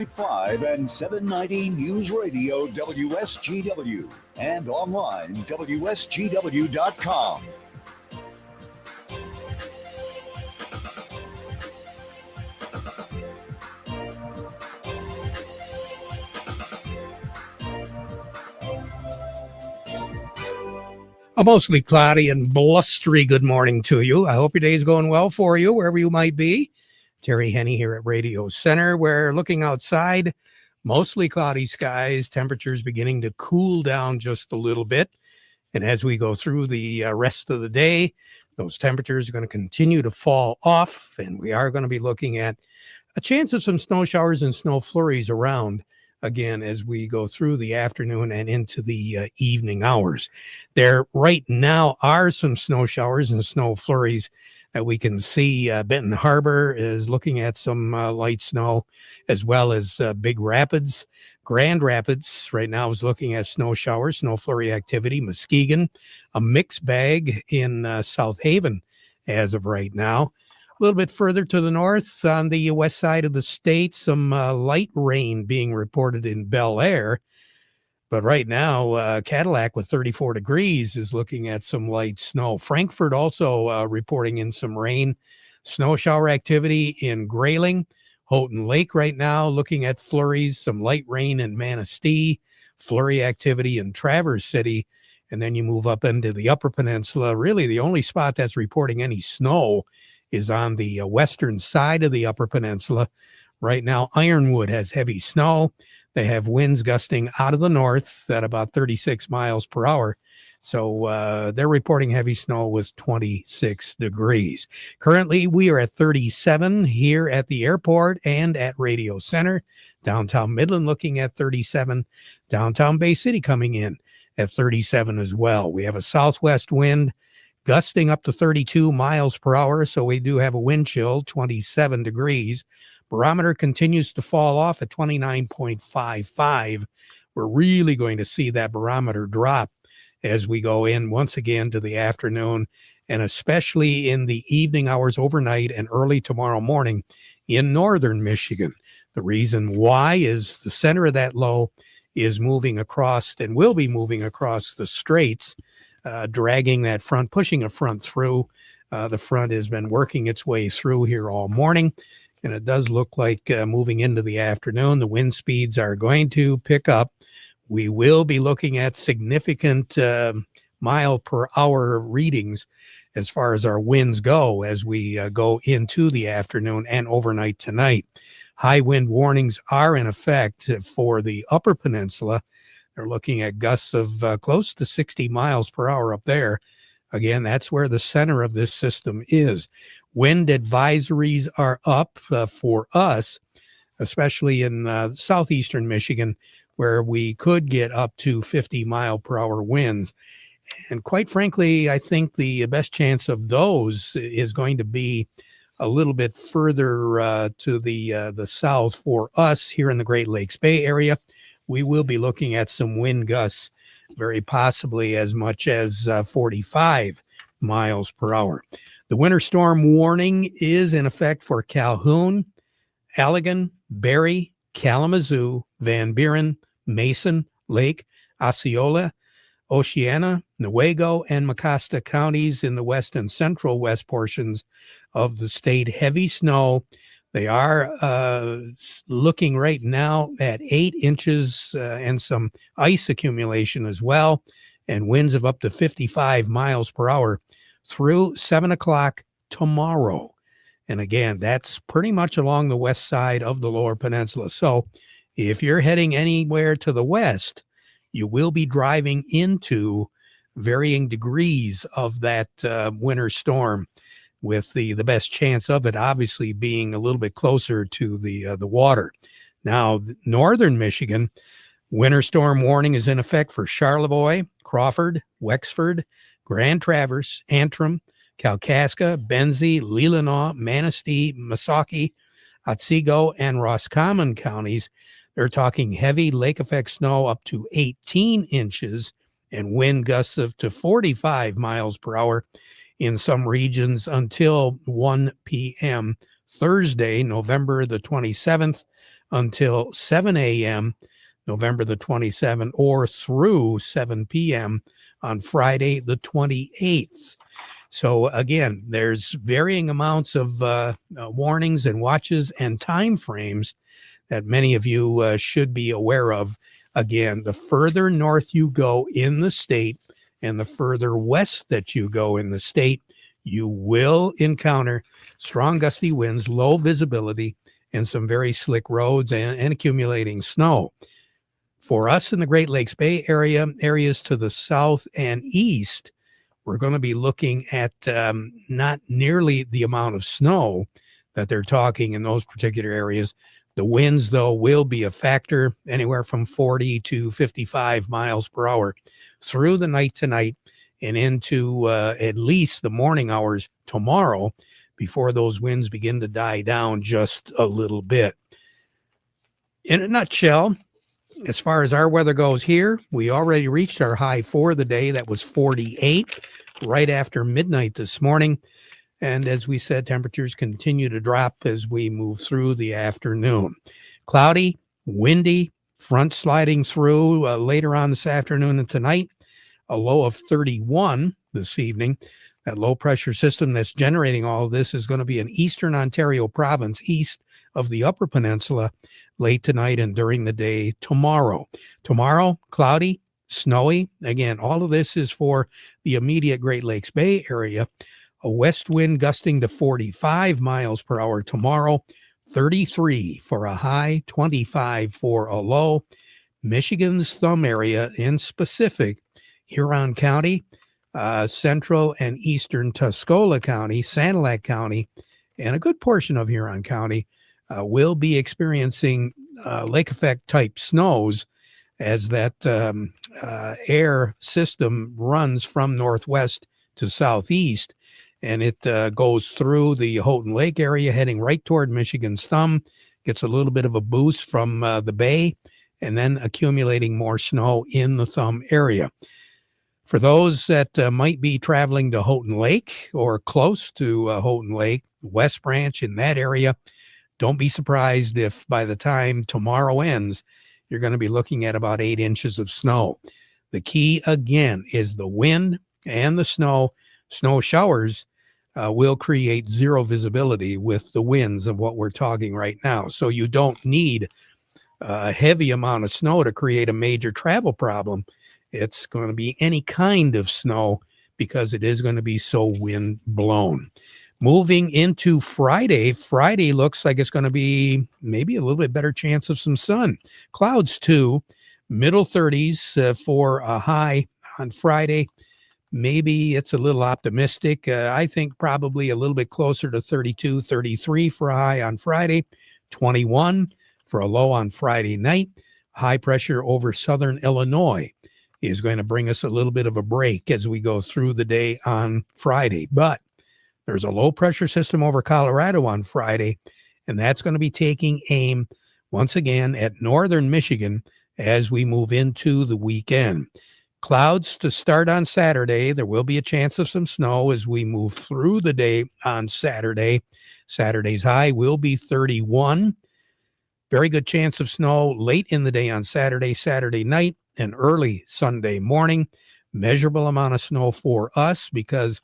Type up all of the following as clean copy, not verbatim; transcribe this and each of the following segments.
5 and 790 News Radio WSGW and online WSGW.com. A mostly cloudy and blustery good morning to you. I hope your day is going well for you, wherever you might be. Terry Henne here at Radio Center. We're looking outside, mostly cloudy skies, temperatures beginning to cool down just a little bit. And as we go through the rest of the day, those temperatures are going to continue to fall off, and we are going to be looking at a chance of some snow showers and snow flurries around again as we go through the afternoon and into the evening hours. There right now are some snow showers and snow flurries that we can see. Benton Harbor is looking at some light snow, as well as Big Rapids. Grand Rapids right now is looking at snow showers, snow flurry activity. Muskegon, a mixed bag in South Haven as of right now. A little bit further to the north on the west side of the state, some light rain being reported in Bel Air. But right now, Cadillac with 34 degrees is looking at some light snow. Frankfort also reporting in some rain. Snow shower activity in Grayling. Houghton Lake right now looking at flurries, some light rain in Manistee. Flurry activity in Traverse City. And then you move up into the Upper Peninsula. Really, the only spot that's reporting any snow is on the western side of the Upper Peninsula. Right now, Ironwood has heavy snow. They have winds gusting out of the north at about 36 miles per hour. So they're reporting heavy snow with 26 degrees. Currently, we are at 37 here at the airport and at Radio Center. Downtown Midland looking at 37. Downtown Bay City coming in at 37 as well. We have a southwest wind gusting up to 32 miles per hour, so we do have a wind chill, 27 degrees. Barometer continues to fall off at 29.55. We're really going to see that barometer drop as we go in once again to the afternoon, and especially in the evening hours overnight and early tomorrow morning in northern Michigan. The reason why is the center of that low is moving across and will be moving across the straits, dragging that front, pushing a front through. The front has been working its way through here all morning, and it does look like moving into the afternoon, the wind speeds are going to pick up. We will be looking at significant mile per hour readings as far as our winds go as we go into the afternoon and overnight tonight. High wind warnings are in effect for the Upper Peninsula. They're looking at gusts of close to 60 miles per hour up there. Again, that's where the center of this system is. Wind advisories are up for us, especially in southeastern Michigan, where we could get up to 50 mile per hour winds. And quite frankly, I think the best chance of those is going to be a little bit further to the south for us here in the Great Lakes Bay area. We will be looking at some wind gusts, very possibly as much as 45 miles per hour. The winter storm warning is in effect for Calhoun, Allegan, Barry, Kalamazoo, Van Buren, Mason, Lake, Osceola, Oceana, Newaygo, and Mecosta counties in the west and central west portions of the state. Heavy snow. They are looking right now at 8 inches and some ice accumulation as well, and winds of up to 55 miles per hour through 7 o'clock tomorrow. And again, that's pretty much along the west side of the Lower Peninsula. So if you're heading anywhere to the west, you will be driving into varying degrees of that winter storm, with the best chance of it obviously being a little bit closer to the water. Now, northern Michigan, winter storm warning is in effect for Charlevoix, Crawford, Wexford, Grand Traverse, Antrim, Kalkaska, Benzie, Leelanau, Manistee, Missaukee, Otsego, and Roscommon counties. They're talking heavy lake effect snow up to 18 inches and wind gusts of to 45 miles per hour in some regions until 1 p.m. Thursday, November the 27th. until 7 a.m. November the 27th, or through 7 p.m. on Friday the 28th. So again, there's varying amounts of warnings and watches and time frames that many of you should be aware of. Again, the further north you go in the state and the further west that you go in the state, you will encounter strong gusty winds, low visibility, and some very slick roads and accumulating snow. For us in the Great Lakes Bay Area, areas to the south and east, we're going to be looking at not nearly the amount of snow that they're talking in those particular areas. The winds, though, will be a factor, anywhere from 40 to 55 miles per hour through the night tonight and into at least the morning hours tomorrow before those winds begin to die down just a little bit. In a nutshell, as far as our weather goes here, we already reached our high for the day. That was 48 right after midnight this morning. And as we said, temperatures continue to drop as we move through the afternoon. Cloudy, windy, front sliding through later on this afternoon and tonight. A low of 31 this evening. That low pressure system that's generating all of this is going to be in eastern Ontario province, east of the Upper Peninsula, late tonight and during the day tomorrow. Tomorrow, cloudy, snowy. Again, all of this is for the immediate Great Lakes Bay Area. A west wind gusting to 45 miles per hour tomorrow, 33 for a high, 25 for a low. Michigan's thumb area in specific, Huron County, central and eastern Tuscola County, Sanilac County, and a good portion of Huron County will be experiencing lake effect type snows as that air system runs from northwest to southeast, and it goes through the Houghton Lake area heading right toward Michigan's thumb, gets a little bit of a boost from the bay, and then accumulating more snow in the thumb area. For those that might be traveling to Houghton Lake or close to Houghton Lake, West Branch in that area, don't be surprised if by the time tomorrow ends, you're going to be looking at about 8 inches of snow. The key, again, is the wind and the snow. Snow showers will create zero visibility with the winds of what we're talking right now. So you don't need a heavy amount of snow to create a major travel problem. It's going to be any kind of snow because it is going to be so wind blown. Moving into Friday, Friday looks like it's going to be maybe a little bit better chance of some sun. Clouds too, middle 30s for a high on Friday. Maybe it's a little optimistic. I think probably a little bit closer to 32, 33 for a high on Friday, 21 for a low on Friday night. High pressure over southern Illinois is going to bring us a little bit of a break as we go through the day on Friday. But there's a low pressure system over Colorado on Friday, and that's going to be taking aim once again at northern Michigan as we move into the weekend. Clouds to start on Saturday. There will be a chance of some snow as we move through the day on Saturday. Saturday's high will be 31. Very good chance of snow late in the day on Saturday, Saturday night, and early Sunday morning. Measurable amount of snow for us because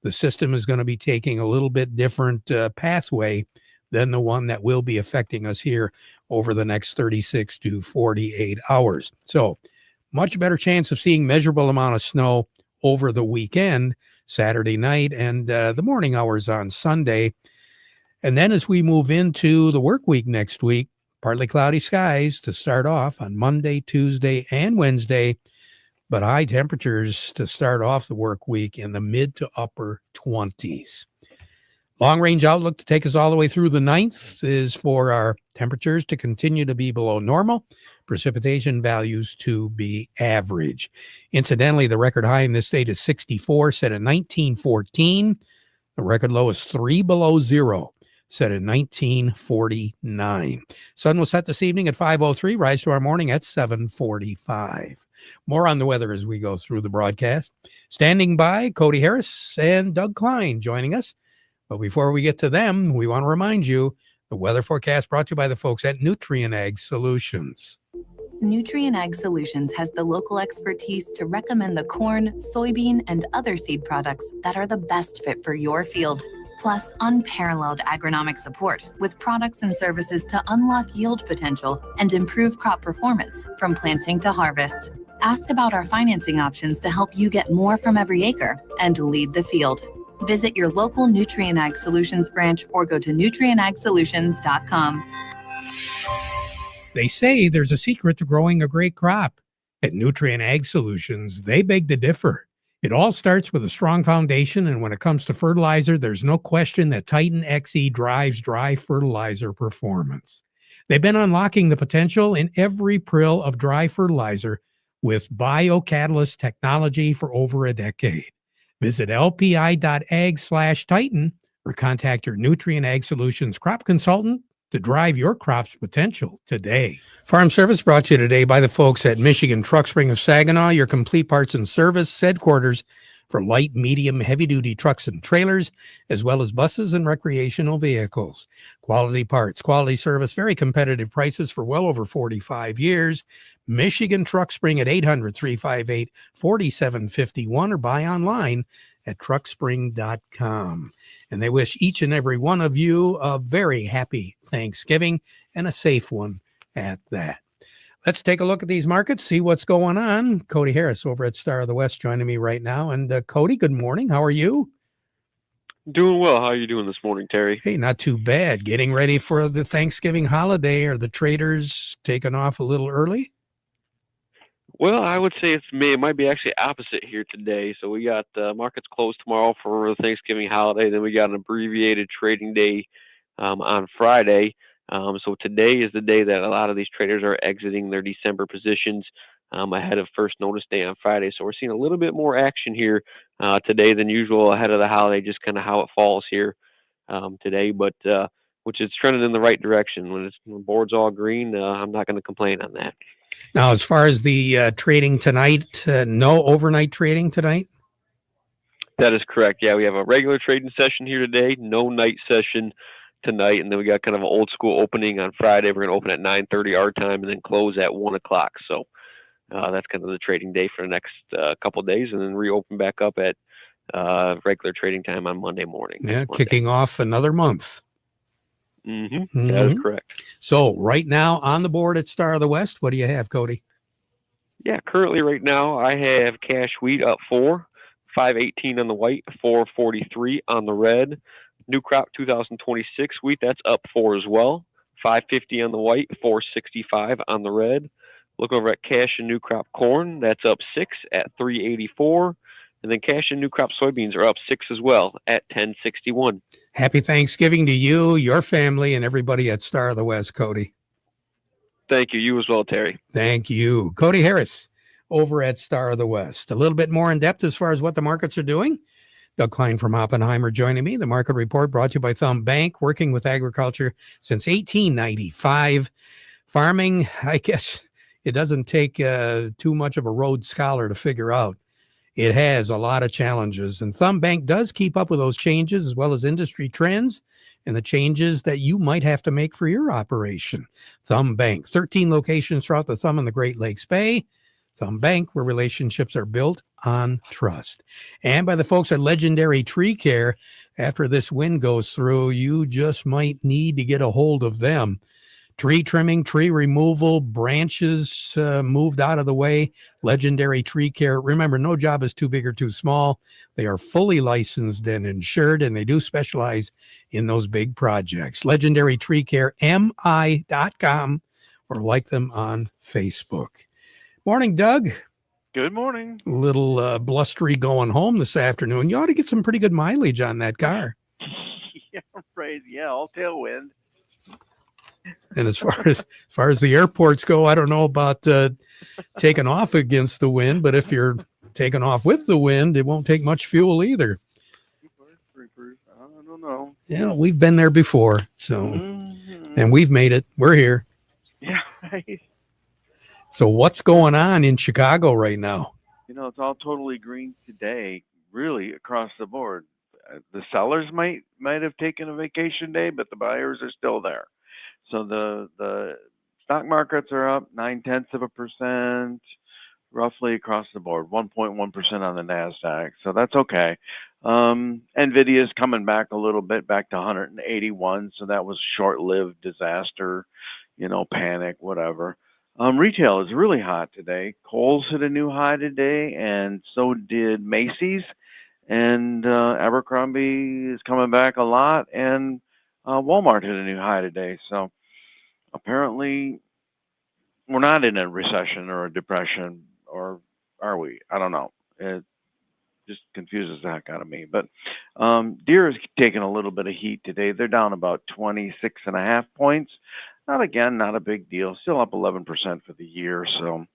the system is going to be taking a little bit different pathway than the one that will be affecting us here over the next 36 to 48 hours. So much better chance of seeing measurable amount of snow over the weekend, Saturday night, and the morning hours on Sunday. And then as we move into the work week next week, partly cloudy skies to start off on Monday, Tuesday, and Wednesday, but high temperatures to start off the work week in the mid to upper 20s. Long range outlook to take us all the way through the 9th is for our temperatures to continue to be below normal, precipitation values to be average. Incidentally, the record high in this state is 64, set in 1914. The record low is 3 below zero, set in 1949. Sun will set this evening at 5:03, rise to our morning at 7:45. More on the weather as we go through the broadcast. Standing by, Cody Harris and Doug Klein joining us. But before we get to them, we want to remind you The weather forecast brought to you by the folks at Nutrient Ag Solutions. Nutrient Ag Solutions has the local expertise to recommend the corn, soybean, and other seed products that are the best fit for your field. Plus, unparalleled agronomic support with products and services to unlock yield potential and improve crop performance from planting to harvest. Ask about our financing options to help you get more from every acre and lead the field. Visit your local Nutrient Ag Solutions branch or go to nutrientagsolutions.com. They say there's a secret to growing a great crop. At Nutrient Ag Solutions, they beg to differ. It all starts with a strong foundation, and when it comes to fertilizer, there's no question that Titan XE drives dry fertilizer performance. They've been unlocking the potential in every prill of dry fertilizer with biocatalyst technology for over a decade. Visit lpi.ag/Titan or contact your Nutrient Ag Solutions crop consultant to drive your crop's potential today. Farm Service brought to you today by the folks at Michigan Truck Spring of Saginaw, your complete parts and service headquarters for light, medium, heavy-duty trucks and trailers, as well as buses and recreational vehicles. Quality parts, quality service, very competitive prices for well over 45 years. Michigan Truck Spring at 800-358-4751 or buy online at truckspring.com. And they wish each and every one of you a very happy Thanksgiving and a safe one at that. Let's take a look at these markets, see what's going on. Cody Harris over at Star of the West joining me right now. And Cody, good morning. How are you? Doing well. How are you doing this morning, Terry? Hey, not too bad. Getting ready for the Thanksgiving holiday. Are the traders taking off a little early? Well, I would say it might be actually opposite here today. So we got markets closed tomorrow for the Thanksgiving holiday. Then we got an abbreviated trading day on Friday. So today is the day that a lot of these traders are exiting their December positions ahead of first notice day on Friday. So we're seeing a little bit more action here today than usual ahead of the holiday, just kind of how it falls here today. But which is trending in the right direction. When the board's all green, I'm not going to complain on that. Now, as far as the trading tonight, no overnight trading tonight? That is correct. Yeah, we have a regular trading session here today, no night session tonight, and then we got kind of an old school opening on Friday. We're going to open at 9:30 our time and then close at 1 o'clock. So that's kind of the trading day for the next couple of days, and then reopen back up at regular trading time on Monday morning. Yeah, kicking off another month. That is correct. So right now on the board at Star of the West, what do you have, Cody? Yeah, currently right now I have cash wheat up 5.18 on the white, 4.43 on the red. New crop 2026 wheat, that's up 4 as well, 5.50 on the white, 4.65 on the red. Look over at cash and new crop corn, that's up 6 at 3.84. And then cash and new crop soybeans are up 6 as well at 10.61. Happy Thanksgiving to you, your family, and everybody at Star of the West, Cody. Thank you. You as well, Terry. Thank you. Cody Harris over at Star of the West. A little bit more in depth as far as what the markets are doing. Doug Klein from Oppenheimer joining me. The market report brought to you by Thumb Bank, working with agriculture since 1895. Farming, I guess it doesn't take too much of a Rhodes Scholar to figure out. It has a lot of challenges, and Thumb Bank does keep up with those changes as well as industry trends and the changes that you might have to make for your operation. Thumb Bank, 13 locations throughout the Thumb and the Great Lakes Bay. Thumb Bank, where relationships are built on trust. And by the folks at Legendary Tree Care. After this wind goes through, you just might need to get a hold of them. Tree trimming, tree removal, branches moved out of the way. Legendary Tree Care. Remember, no job is too big or too small. They are fully licensed and insured, and they do specialize in those big projects. Legendary Tree Care, mi.com, or like them on Facebook. Morning, Doug. Good morning. A little blustery going home this afternoon. You ought to get some pretty good mileage on that car. Yeah, right. Yeah, all tailwind. And as far as the airports go, I don't know about taking off against the wind, but if you're taking off with the wind, it won't take much fuel either. I don't know. Yeah, we've been there before, so and we've made it. We're here. Yeah, right. So what's going on in Chicago right now? You know, it's all totally green today, really across the board. The sellers might have taken a vacation day, but the buyers are still there. So the stock markets are up 0.9%, roughly across the board, 1.1% on the Nasdaq. So that's okay. Nvidia is coming back a little bit, back to 181. So that was a short-lived disaster, panic, whatever. Retail is really hot today. Kohl's hit a new high today, and so did Macy's. And Abercrombie is coming back a lot, and Walmart hit a new high today. So apparently we're not in a recession or a depression, or are we? I don't know. It just confuses the heck out of me. But Deere is taking a little bit of heat today. They're down about 26.5 points. Not a big deal. Still up 11% for the year. So,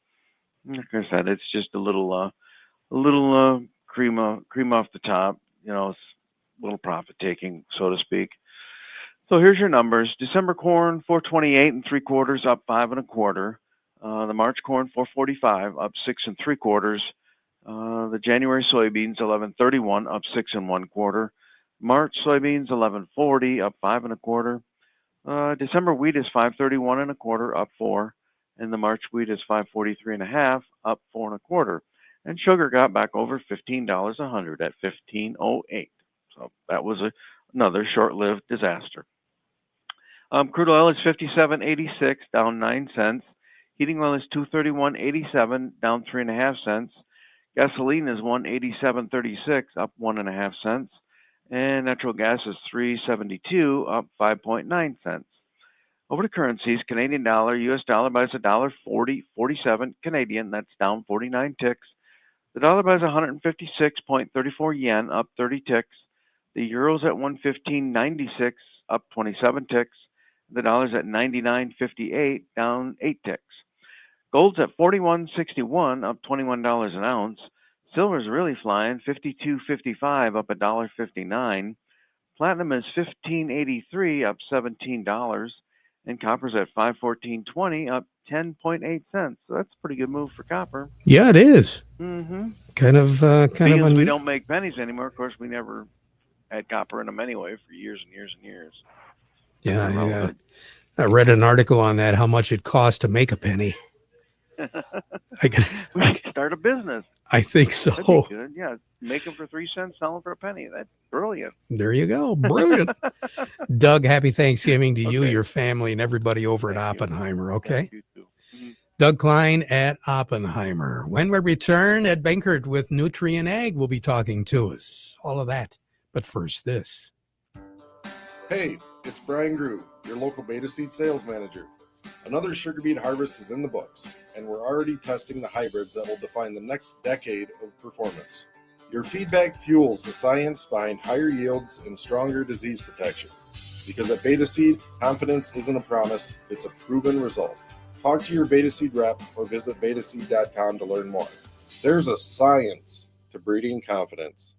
like I said, it's just a little cream off the top. It's a little profit taking, so to speak. So here's your numbers. December corn 428 3/4, up 5 1/4. The March corn 445, up 6 3/4. The January soybeans 1131, up 6 1/4. March soybeans 1140, up 5 1/4. December wheat is 531 1/4, up 4, and the March wheat is 543.5, up 4 1/4. And sugar got back over $15 a hundred at 15.08. So that was another short-lived disaster. Crude oil is 57.86, down 9 cents. Heating oil is 231.87, down 3.5 cents. Gasoline is 187.36, up 1.5 cents. And natural gas is 3.72, up 5.9 cents. Over to currencies, Canadian dollar, US dollar buys $1.40.47 Canadian, that's down 49 ticks. The dollar buys 156.34 yen, up 30 ticks. The euro's at 115.96, up 27 ticks. The dollar's at 99.58, down 8 ticks. Gold's at 41.61, up $21 an ounce. Silver's really flying, 52.55, up $1.59. Platinum is 15.83, up $17. And copper's at 514.20, up 10.8 cents. So that's a pretty good move for copper. Yeah, it is. Mm-hmm. Kind of we don't make pennies anymore. Of course, we never had copper in them anyway for years and years and years. Yeah, I read an article on that, how much it costs to make a penny. We should start a business. I think so. That'd be good. Yeah, make them for 3 cents, sell them for a penny. That's brilliant. There you go. Brilliant. Doug, happy Thanksgiving to you, Okay. your family, and everybody over at Thank you. Oppenheimer, okay? Yeah, you too. Mm-hmm. Doug Klein at Oppenheimer. When we return, Ed Benkert with Nutrient Ag will be talking to us. All of that. But first, this. Hey, it's Brian Grew, your local beta seed sales manager. Another sugar beet harvest is in the books, and we're already testing the hybrids that will define the next decade of performance. Your feedback fuels the science behind higher yields and stronger disease protection. Because at Beta Seed, confidence isn't a promise, it's a proven result. Talk to your Beta Seed rep or visit betaseed.com to learn more. There's a science to breeding confidence.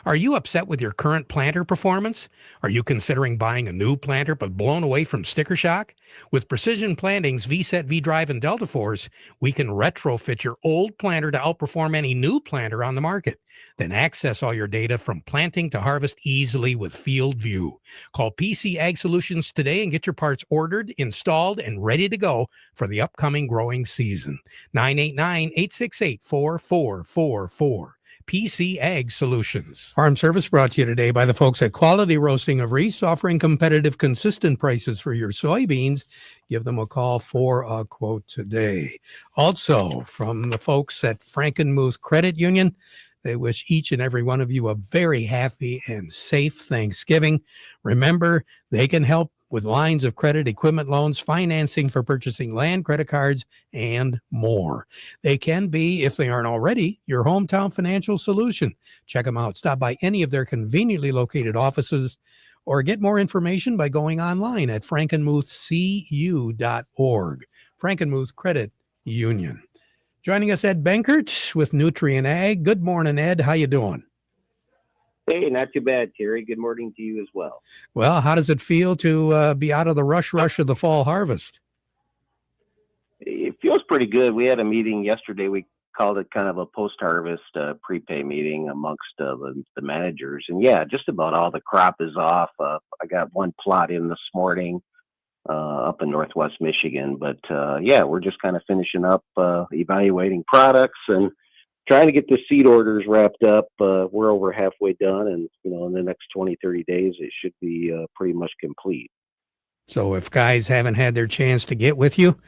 Are you upset with your current planter performance? Are you considering buying a new planter but blown away from sticker shock? With Precision Planting's VSET, V-Drive, and Delta Force, we can retrofit your old planter to outperform any new planter on the market. Then access all your data from planting to harvest easily with Field View. Call PC Ag Solutions today and get your parts ordered, installed, and ready to go for the upcoming growing season. 989-868-4444. PC Ag Solutions. Farm Service brought to you today by the folks at Quality Roasting of Reese, offering competitive, consistent prices for your soybeans. Give them a call for a quote today. Also, from the folks at Frankenmuth Credit Union, they wish each and every one of you a very happy and safe Thanksgiving. Remember, they can help with lines of credit, equipment loans, financing for purchasing land, credit cards, and more. They can be, if they aren't already, your hometown financial solution. Check them out. Stop by any of their conveniently located offices or get more information by going online at frankenmuthcu.org. Frankenmuth Credit Union. Joining us, Ed Benkert with Nutrient Ag. Good morning, Ed. How you doing? Hey, not too bad, Terry. Good morning to you as well. Well, how does it feel to be out of the rush of the fall harvest? It feels pretty good. We had a meeting yesterday. We called it kind of a post-harvest prepay meeting amongst the managers. And yeah, just about all the crop is off. I got one plot in this morning up in Northwest Michigan. But yeah, we're just kind of finishing up evaluating products and trying to get the seed orders wrapped up. We're over halfway done, and in the next 20, 30 days, it should be pretty much complete. So if guys haven't had their chance to get with you,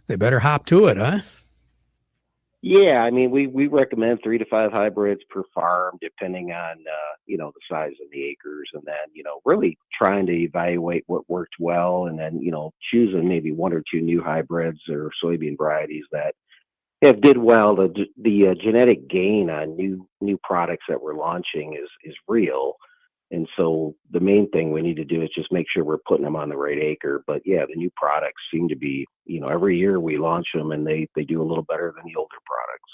they better hop to it, huh? Yeah, I mean, we recommend 3 to 5 hybrids per farm, depending on the size of the acres, and then really trying to evaluate what worked well, and then choosing maybe 1 or 2 new hybrids or soybean varieties that have did well. The genetic gain on new products that we're launching is real. And so the main thing we need to do is just make sure we're putting them on the right acre. But yeah, the new products seem to be, every year we launch them and they do a little better than the older products.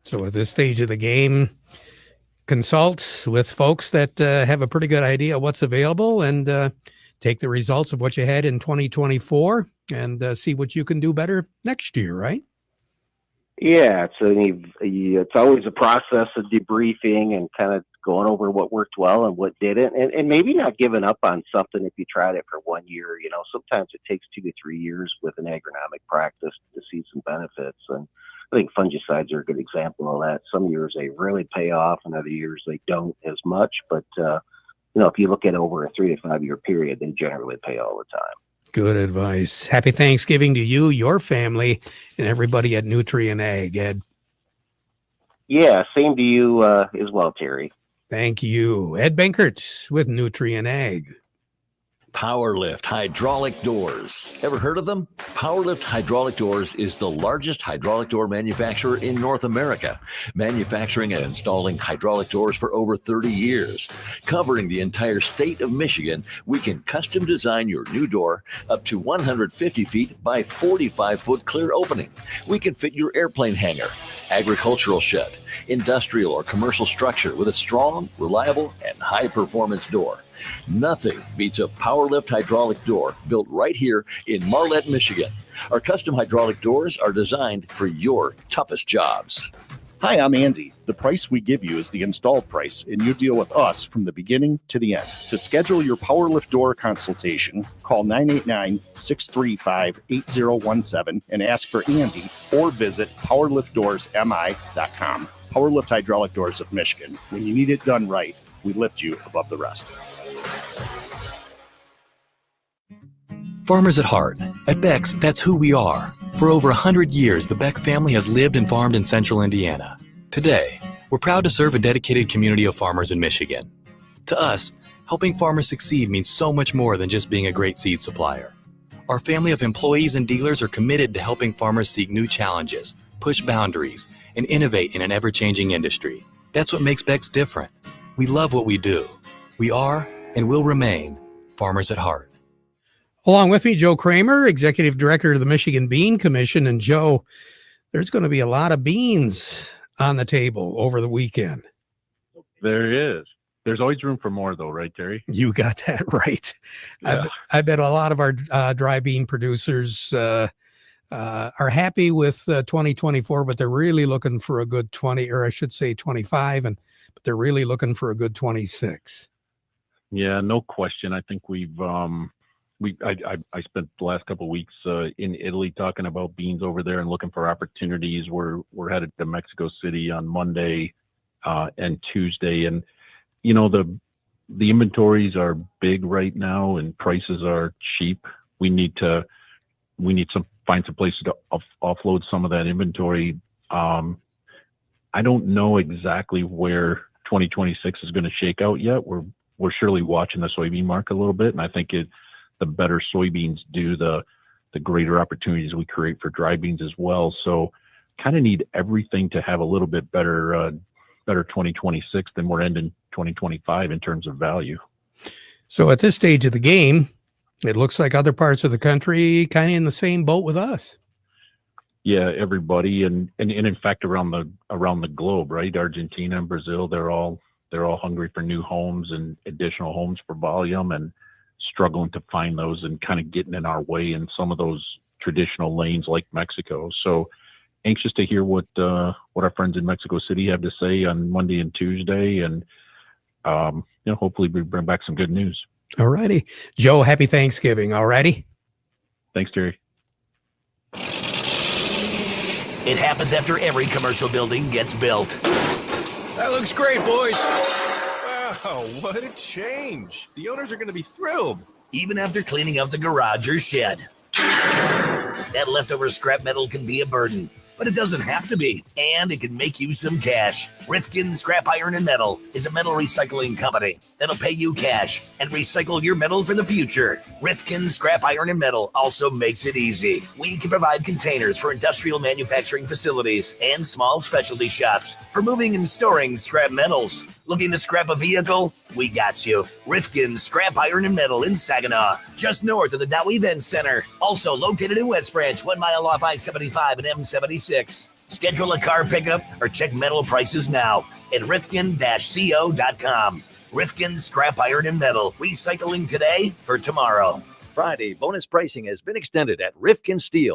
So at this stage of the game, consult with folks that have a pretty good idea of what's available, and take the results of what you had in 2024 and see what you can do better next year, right? Yeah, it's always a process of debriefing and kind of going over what worked well and what didn't, and maybe not giving up on something if you tried it for 1 year. Sometimes it takes 2 to 3 years with an agronomic practice to see some benefits. And I think fungicides are a good example of that. Some years they really pay off, and other years they don't as much. But if you look at over a 3 to 5 year period, they generally pay all the time. Good advice. Happy Thanksgiving to you, your family, and everybody at Nutrien Ag, Ed. Yeah, same to you as well, Terry. Thank you. Ed Benkert with Nutrien Ag. PowerLift hydraulic doors. Ever heard of them? PowerLift hydraulic doors is the largest hydraulic door manufacturer in North America, manufacturing and installing hydraulic doors for over 30 years. Covering the entire state of Michigan, we can custom design your new door up to 150 feet by 45-foot clear opening. We can fit your airplane hangar, agricultural shed, industrial or commercial structure with a strong, reliable, and high-performance door. Nothing beats a PowerLift hydraulic door built right here in Marlette, Michigan. Our custom hydraulic doors are designed for your toughest jobs. Hi, I'm Andy. The price we give you is the installed price, and you deal with us from the beginning to the end. To schedule your PowerLift door consultation, call 989-635-8017 and ask for Andy, or visit powerliftdoorsmi.com. PowerLift Hydraulic Doors of Michigan. When you need it done right, we lift you above the rest. Farmers at heart. At Beck's, that's who we are. For over 100 years, the Beck family has lived and farmed in central Indiana. Today, we're proud to serve a dedicated community of farmers in Michigan. To us, helping farmers succeed means so much more than just being a great seed supplier. Our family of employees and dealers are committed to helping farmers seek new challenges, push boundaries, and innovate in an ever-changing industry. That's what makes Beck's different. We love what we do. We are and will remain farmers at heart. Along with me, Joe Kramer, Executive Director of the Michigan Bean Commission. And Joe, there's going to be a lot of beans on the table over the weekend. There is. There's always room for more, though, right, Terry? You got that right. Yeah. I bet a lot of our dry bean producers are happy with 2024, but they're really looking for a good 25, but they're really looking for a good 26. Yeah, no question. I think I spent the last couple of weeks in Italy talking about beans over there and looking for opportunities. We're headed to Mexico City on Monday and Tuesday, and the inventories are big right now and prices are cheap. We need to find some places to offload some of that inventory. I don't know exactly where 2026 is going to shake out yet. We're surely watching the soybean market a little bit, and I think the better soybeans do, the greater opportunities we create for dry beans as well. So kind of need everything to have a little bit better 2026 than we're ending 2025 in terms of value. So at this stage of the game, it looks like other parts of the country kind of in the same boat with us. Yeah, everybody, and in fact around the globe, right? Argentina and Brazil, they're all hungry for new homes and additional homes for volume, and struggling to find those and kind of getting in our way in some of those traditional lanes like Mexico. So anxious to hear what our friends in Mexico City have to say on Monday and Tuesday, and hopefully we bring back some good news. All righty. Joe, happy Thanksgiving. All righty. Thanks, Terry. It happens after every commercial building gets built. That looks great, boys. Wow, what a change. The owners are going to be thrilled. Even after cleaning up the garage or shed. That leftover scrap metal can be a burden, but it doesn't have to be, and it can make you some cash. Rifkin Scrap Iron and Metal is a metal recycling company that'll pay you cash and recycle your metal for the future. Rifkin Scrap Iron and Metal also makes it easy. We can provide containers for industrial manufacturing facilities and small specialty shops for moving and storing scrap metals. Looking to scrap a vehicle? We got you. Rifkin Scrap Iron and Metal in Saginaw, just north of the Dow Event Center. Also located in West Branch, 1 mile off I-75 and M76. Schedule a car pickup or check metal prices now at rifkin-co.com. Rifkin Scrap Iron and Metal, recycling today for tomorrow. Friday bonus pricing has been extended at Rifkin Steel.